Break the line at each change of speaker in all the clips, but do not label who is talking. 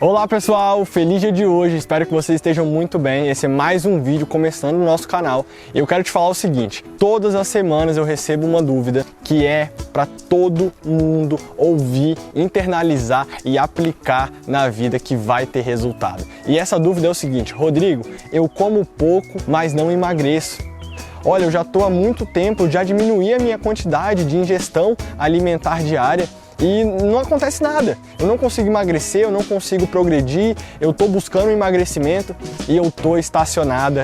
Olá pessoal, feliz dia de hoje, espero que vocês estejam muito bem. Esse é mais um vídeo começando no nosso canal. Eu quero te falar o seguinte, todas as semanas eu recebo uma dúvida que é para todo mundo ouvir, internalizar e aplicar na vida, que vai ter resultado. E essa dúvida é o seguinte: Rodrigo, eu como pouco, mas não emagreço. Olha, eu já estou há muito tempo, eu já diminuí a minha quantidade de ingestão alimentar diária e não acontece nada. Eu não consigo emagrecer, eu não consigo progredir, eu estou buscando um emagrecimento e eu estou estacionado.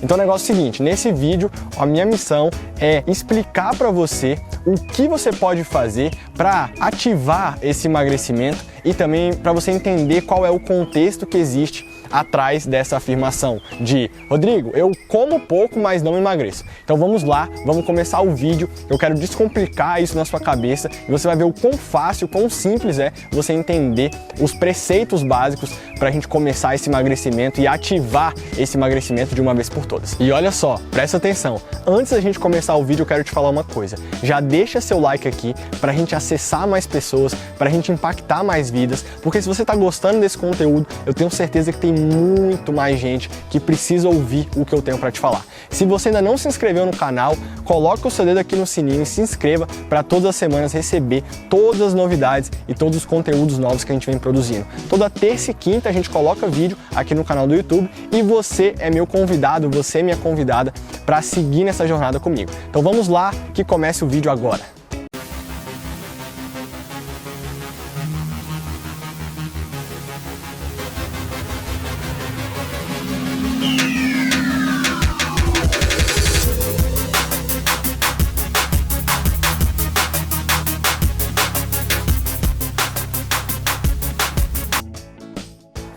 Então o negócio é o seguinte, nesse vídeo a minha missão é explicar para você o que você pode fazer para ativar esse emagrecimento e também para você entender qual é o contexto que existe atrás dessa afirmação de Rodrigo, eu como pouco, mas não emagreço. Então vamos lá, vamos começar o vídeo. Eu quero descomplicar isso na sua cabeça e você vai ver o quão fácil, quão simples é você entender os preceitos básicos para a gente começar esse emagrecimento e ativar esse emagrecimento de uma vez por todas. E olha só, presta atenção, antes da gente começar o vídeo eu quero te falar uma coisa. Já deixa seu like aqui para a gente acessar mais pessoas, para a gente impactar mais vidas, porque se você está gostando desse conteúdo, eu tenho certeza que tem muito mais gente que precisa ouvir o que eu tenho para te falar. Se você ainda não se inscreveu no canal, coloque o seu dedo aqui no sininho e se inscreva para todas as semanas receber todas as novidades e todos os conteúdos novos que a gente vem produzindo. Toda terça e quinta a gente coloca vídeo aqui no canal do YouTube e você é meu convidado, você é minha convidada para seguir nessa jornada comigo. Então vamos lá que comece o vídeo agora.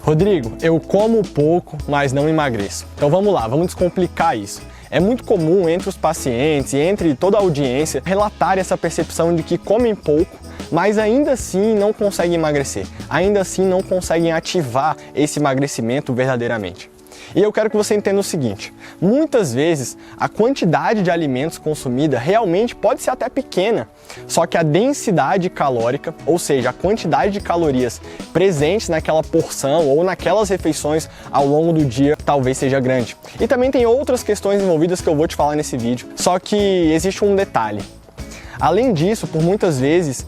Rodrigo, eu como pouco, mas não emagreço. Então vamos lá, vamos descomplicar isso. É muito comum entre os pacientes e entre toda a audiência relatar essa percepção de que comem pouco, mas ainda assim não conseguem emagrecer, ainda assim não conseguem ativar esse emagrecimento verdadeiramente. E eu quero que você entenda o seguinte, muitas vezes a quantidade de alimentos consumida realmente pode ser até pequena, só que a densidade calórica, ou seja, a quantidade de calorias presentes naquela porção ou naquelas refeições ao longo do dia, talvez seja grande. E também tem outras questões envolvidas que eu vou te falar nesse vídeo, só que existe um detalhe. Além disso, por muitas vezes,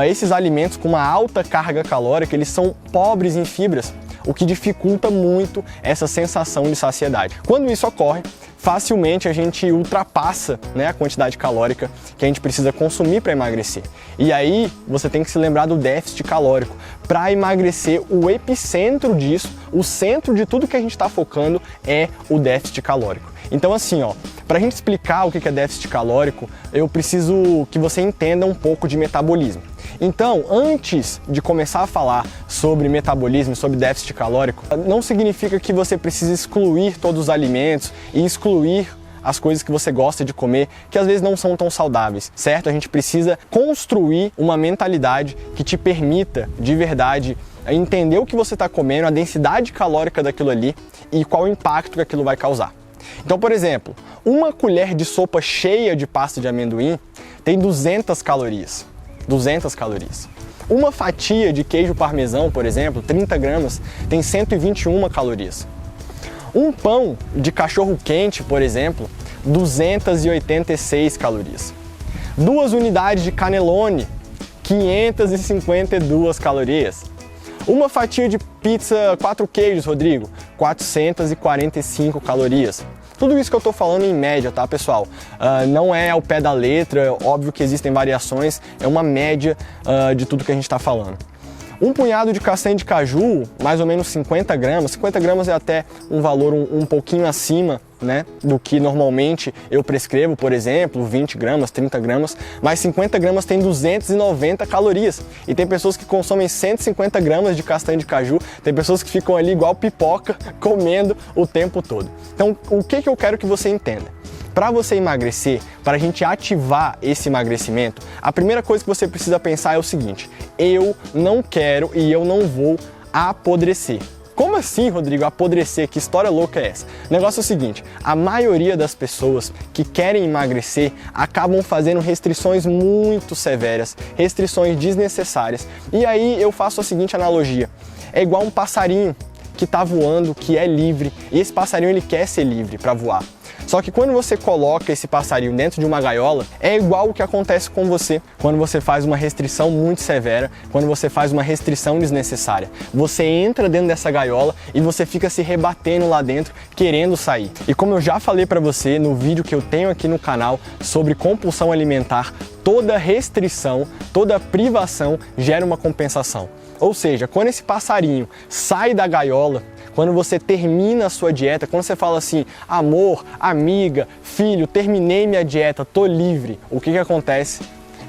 esses alimentos com uma alta carga calórica, eles são pobres em fibras, o que dificulta muito essa sensação de saciedade. Quando isso ocorre, facilmente a gente ultrapassa, a quantidade calórica que a gente precisa consumir para emagrecer. E aí você tem que se lembrar do déficit calórico. Para emagrecer, o epicentro disso, o centro de tudo que a gente está focando é o déficit calórico. Então assim, para a gente explicar o que é déficit calórico, eu preciso que você entenda um pouco de metabolismo. Então, antes de começar a falar sobre metabolismo, sobre déficit calórico, não significa que você precisa excluir todos os alimentos e excluir as coisas que você gosta de comer, que às vezes não são tão saudáveis, certo? A gente precisa construir uma mentalidade que te permita, de verdade, entender o que você está comendo, a densidade calórica daquilo ali e qual o impacto que aquilo vai causar. Então, por exemplo, uma colher de sopa cheia de pasta de amendoim tem 200 calorias. 200 calorias. Uma fatia de queijo parmesão, por exemplo, 30 gramas, tem 121 calorias. Um pão de cachorro quente, por exemplo, 286 calorias. 2 unidades de cannelloni, 552 calorias. Uma fatia de pizza 4 queijos, Rodrigo, 445 calorias. Tudo isso que eu estou falando em média, tá, pessoal? Não é ao pé da letra, óbvio que existem variações, é uma média de tudo que a gente está falando. Um punhado de castanha de caju, mais ou menos 50 gramas. 50 gramas é até um valor um pouquinho acima, do que normalmente eu prescrevo, por exemplo, 20 gramas, 30 gramas, mas 50 gramas tem 290 calorias. E tem pessoas que consomem 150 gramas de castanha de caju, tem pessoas que ficam ali igual pipoca, comendo o tempo todo. Então, o que eu quero que você entenda? Para você emagrecer, para a gente ativar esse emagrecimento, a primeira coisa que você precisa pensar é o seguinte: eu não quero e eu não vou apodrecer. Como assim, Rodrigo, apodrecer? Que história louca é essa? O negócio é o seguinte, a maioria das pessoas que querem emagrecer acabam fazendo restrições muito severas, restrições desnecessárias. E aí eu faço a seguinte analogia, é igual um passarinho que está voando, que é livre, e esse passarinho ele quer ser livre para voar. Só que quando você coloca esse passarinho dentro de uma gaiola, é igual o que acontece com você quando você faz uma restrição muito severa, quando você faz uma restrição desnecessária. Você entra dentro dessa gaiola e você fica se rebatendo lá dentro, querendo sair. E como eu já falei para você no vídeo que eu tenho aqui no canal sobre compulsão alimentar, toda restrição, toda privação gera uma compensação. Ou seja, quando esse passarinho sai da gaiola, quando você termina a sua dieta, quando você fala assim, amor, amiga, filho, terminei minha dieta, tô livre, o que acontece?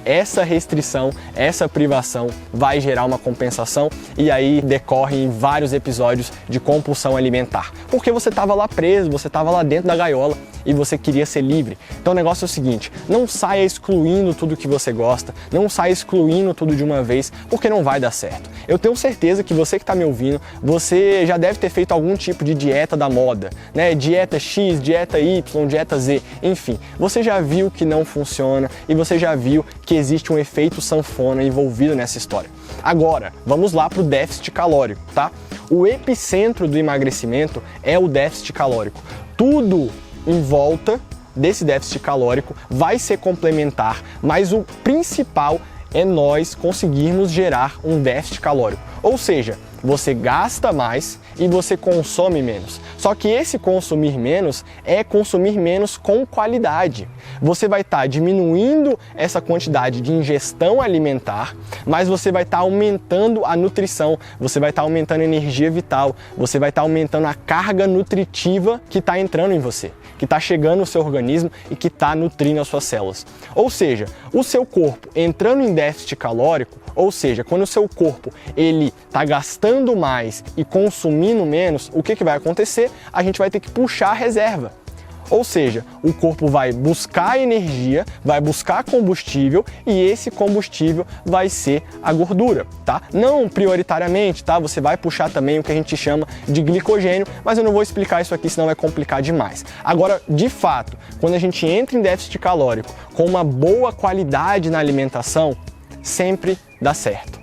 Essa restrição, essa privação vai gerar uma compensação e aí decorrem vários episódios de compulsão alimentar. Porque você estava lá preso, você estava lá dentro da gaiola e você queria ser livre. Então o negócio é o seguinte, não saia excluindo tudo que você gosta, não saia excluindo tudo de uma vez, porque não vai dar certo. Eu tenho certeza que você que está me ouvindo, você já deve ter feito algum tipo de dieta da moda, né? Dieta X, dieta Y, dieta Z, enfim. Você já viu que não funciona e você já viu que existe um efeito sanfona envolvido nessa história. Agora, vamos lá para o déficit calórico, tá? O epicentro do emagrecimento é o déficit calórico. Tudo em volta desse déficit calórico vai ser complementar, mas o principal é nós conseguirmos gerar um déficit calórico. Ou seja, você gasta mais e você consome menos. Só que esse consumir menos é consumir menos com qualidade. Você vai estar diminuindo essa quantidade de ingestão alimentar, mas você vai estar aumentando a nutrição, você vai estar aumentando a energia vital, você vai estar aumentando a carga nutritiva que está entrando em você, que está chegando no seu organismo e que está nutrindo as suas células. Ou seja, o seu corpo entrando em déficit calórico, ou seja, quando o seu corpo ele está gastando mais e consumindo menos, o que vai acontecer? A gente vai ter que puxar a reserva. Ou seja, o corpo vai buscar energia, vai buscar combustível e esse combustível vai ser a gordura, tá? Não prioritariamente, tá? Você vai puxar também o que a gente chama de glicogênio, mas eu não vou explicar isso aqui, senão vai complicar demais. Agora, de fato, quando a gente entra em déficit calórico com uma boa qualidade na alimentação, sempre dá certo.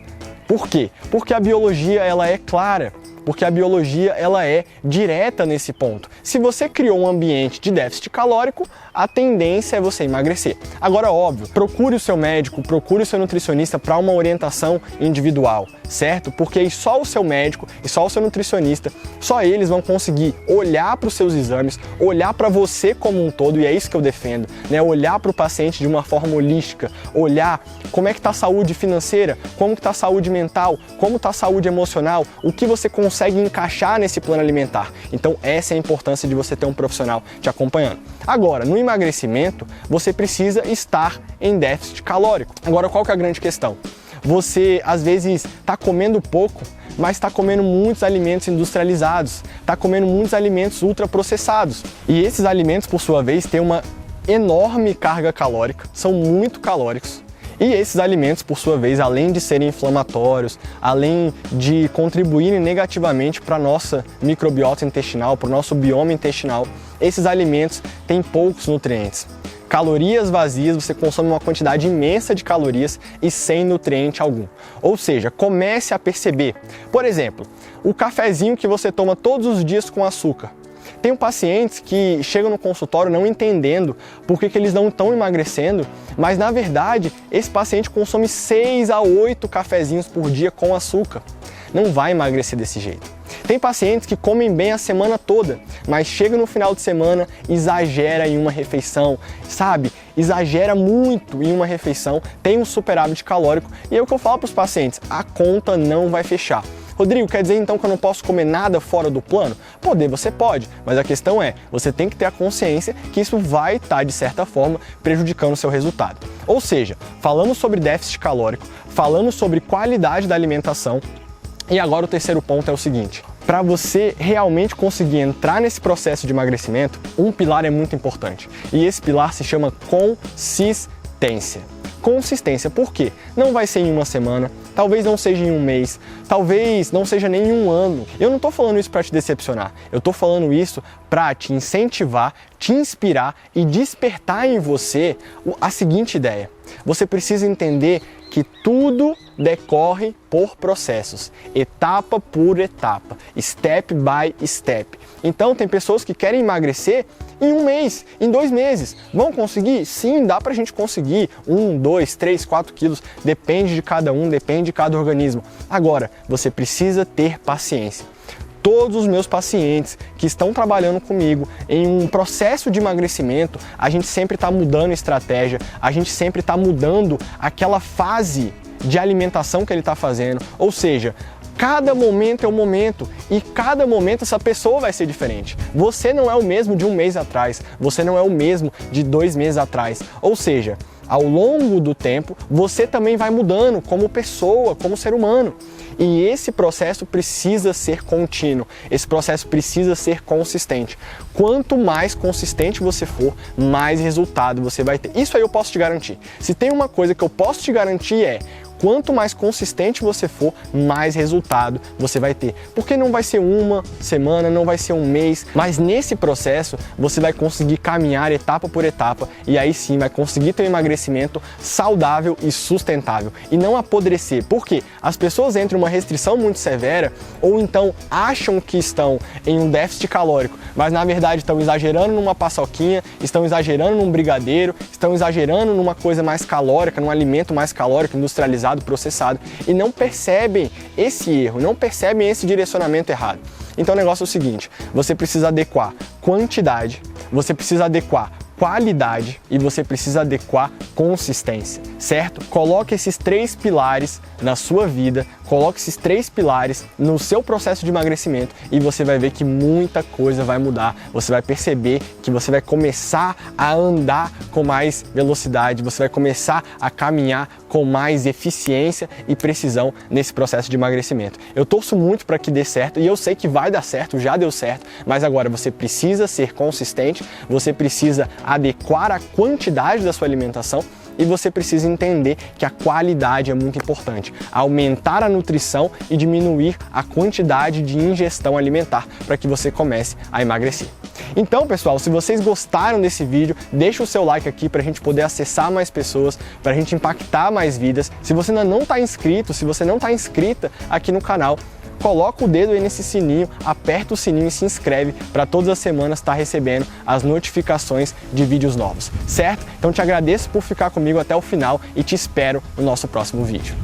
Por quê? Porque a biologia ela é clara. Porque a biologia ela é direta nesse ponto. Se você criou um ambiente de déficit calórico, a tendência é você emagrecer. Agora, óbvio, procure o seu médico, procure o seu nutricionista para uma orientação individual, certo? Porque só o seu médico e só o seu nutricionista, só eles vão conseguir olhar para os seus exames, olhar para você como um todo, e é isso que eu defendo, né? Olhar para o paciente de uma forma holística, olhar como é que está a saúde financeira, como que está a saúde mental, como está a saúde emocional, o que você consegue encaixar nesse plano alimentar. Então essa é a importância de você ter um profissional te acompanhando. Agora, no emagrecimento, você precisa estar em déficit calórico. Agora, qual que é a grande questão? Você, às vezes, está comendo pouco, mas está comendo muitos alimentos industrializados, está comendo muitos alimentos ultraprocessados. E esses alimentos, por sua vez, têm uma enorme carga calórica, são muito calóricos. E esses alimentos, por sua vez, além de serem inflamatórios, além de contribuírem negativamente para a nossa microbiota intestinal, para o nosso bioma intestinal, esses alimentos têm poucos nutrientes. Calorias vazias, você consome uma quantidade imensa de calorias e sem nutriente algum. Ou seja, comece a perceber. Por exemplo, o cafezinho que você toma todos os dias com açúcar. Tenho pacientes que chegam no consultório não entendendo por que eles não estão emagrecendo, mas na verdade esse paciente consome 6 a 8 cafezinhos por dia com açúcar. Não vai emagrecer desse jeito. Tem pacientes que comem bem a semana toda, mas chega no final de semana, exagera em uma refeição, sabe? Exagera muito em uma refeição, tem um superávit calórico e é o que eu falo para os pacientes, a conta não vai fechar. Rodrigo, quer dizer então que eu não posso comer nada fora do plano? Poder você pode, mas a questão é, você tem que ter a consciência que isso vai estar, de certa forma, prejudicando o seu resultado. Ou seja, falando sobre déficit calórico, falando sobre qualidade da alimentação, e agora o terceiro ponto é o seguinte, para você realmente conseguir entrar nesse processo de emagrecimento, um pilar é muito importante, e esse pilar se chama consistência. Consistência, por quê? Não vai ser em uma semana, talvez não seja em um mês, talvez não seja nem em um ano. Eu não estou falando isso para te decepcionar, eu estou falando isso para te incentivar, te inspirar e despertar em você a seguinte ideia. Você precisa entender que tudo decorre por processos, etapa por etapa, step by step. Então tem pessoas que querem emagrecer em um mês, em 2 meses. Vão conseguir? Sim, dá pra gente conseguir 1, 2, 3, 4 quilos, depende de cada um, depende de cada organismo. Agora, você precisa ter paciência. Todos os meus pacientes que estão trabalhando comigo em um processo de emagrecimento, a gente sempre está mudando estratégia, a gente sempre está mudando aquela fase de alimentação que ele está fazendo, ou seja, cada momento é um momento e cada momento essa pessoa vai ser diferente. Você não é o mesmo de um mês atrás, você não é o mesmo de 2 meses atrás, ou seja, ao longo do tempo, você também vai mudando como pessoa, como ser humano. E esse processo precisa ser contínuo, esse processo precisa ser consistente. Quanto mais consistente você for, mais resultado você vai ter. Isso aí eu posso te garantir. Se tem uma coisa que eu posso te garantir é: quanto mais consistente você for, mais resultado você vai ter. Porque não vai ser uma semana, não vai ser um mês, mas nesse processo você vai conseguir caminhar etapa por etapa e aí sim vai conseguir ter um emagrecimento saudável e sustentável e não apodrecer. Porque as pessoas entram em uma restrição muito severa ou então acham que estão em um déficit calórico, mas na verdade estão exagerando numa paçoquinha, estão exagerando num brigadeiro, estão exagerando numa coisa mais calórica, num alimento mais calórico, industrializado, processado, e não percebem esse erro, não percebem esse direcionamento errado. Então o negócio é o seguinte: você precisa adequar quantidade, você precisa adequar qualidade e você precisa adequar consistência, certo? Coloque esses 3 pilares na sua vida, coloque esses 3 pilares no seu processo de emagrecimento e você vai ver que muita coisa vai mudar. Você vai perceber que você vai começar a andar com mais velocidade, você vai começar a caminhar com mais eficiência e precisão nesse processo de emagrecimento. Eu torço muito para que dê certo e eu sei que vai dar certo, já deu certo, mas agora você precisa ser consistente, você precisa adequar a quantidade da sua alimentação e você precisa entender que a qualidade é muito importante. Aumentar a nutrição e diminuir a quantidade de ingestão alimentar para que você comece a emagrecer. Então, pessoal, se vocês gostaram desse vídeo, deixa o seu like aqui para a gente poder acessar mais pessoas, para a gente impactar mais vidas. Se você ainda não está inscrito, se você não está inscrita aqui no canal, coloca o dedo aí nesse sininho, aperta o sininho e se inscreve para todas as semanas estar recebendo as notificações de vídeos novos, certo? Então te agradeço por ficar comigo até o final e te espero no nosso próximo vídeo.